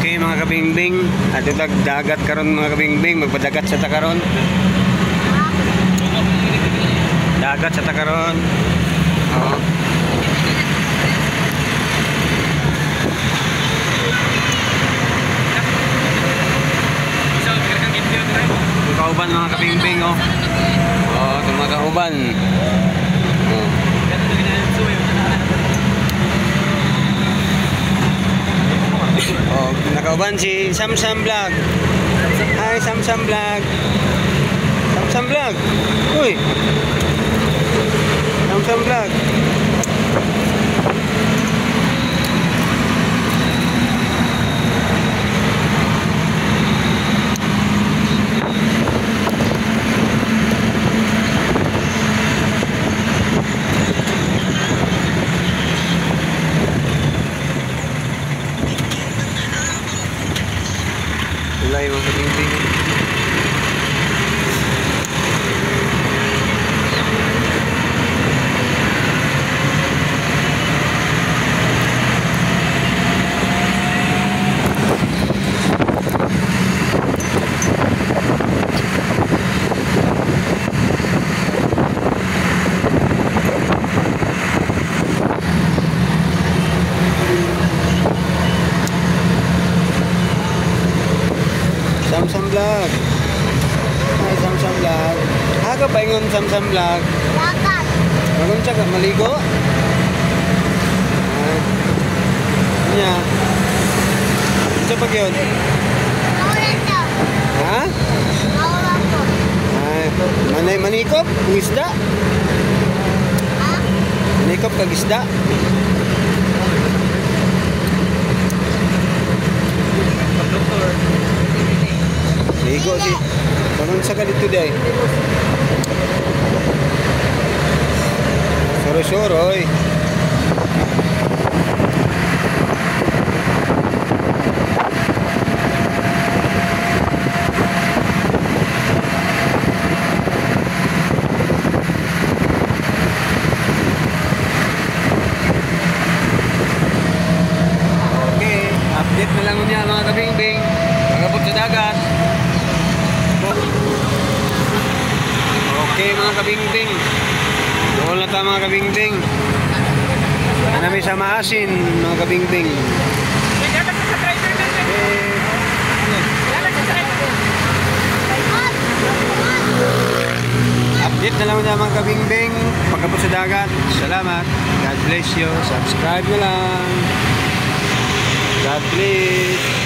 Okay mga kabingbing, ato dagat karon mga kabingbing, magpadagat sa takaron. Dagat sa takaron. Oh. Kauban mga kabingbing oh. Oh, ito mga kauban. Oh. Oh, nakauban si Samsam Vlog. Hi Samsam Vlog. Samsam Vlog. Uy. Samsam Vlog. Tulay mga kabingbing. Samsam Vlog. Hi Samsam Vlog. Aga pa ingon Samsam Vlog. Dagat. Magun siya ka maligo. Nya. Sa pag yun? Maulan daw. Ha? Maulan po. Ay, manay manikop, isda. Ha? Manikop kag isda. Ligo si. Kanon sa ka dito day. Soro-soro oy. Okay, update na lang niya mga kabingbing. Pagabot sa dagat. Okay mga kabingbing. Doon na tayo mga kabingbing. Anami sa maasin mga kabingbing. Update na lang niya mga kabingbing. Pagkabot sa dagat. Salamat. God bless you. Subscribe na lang. God bless.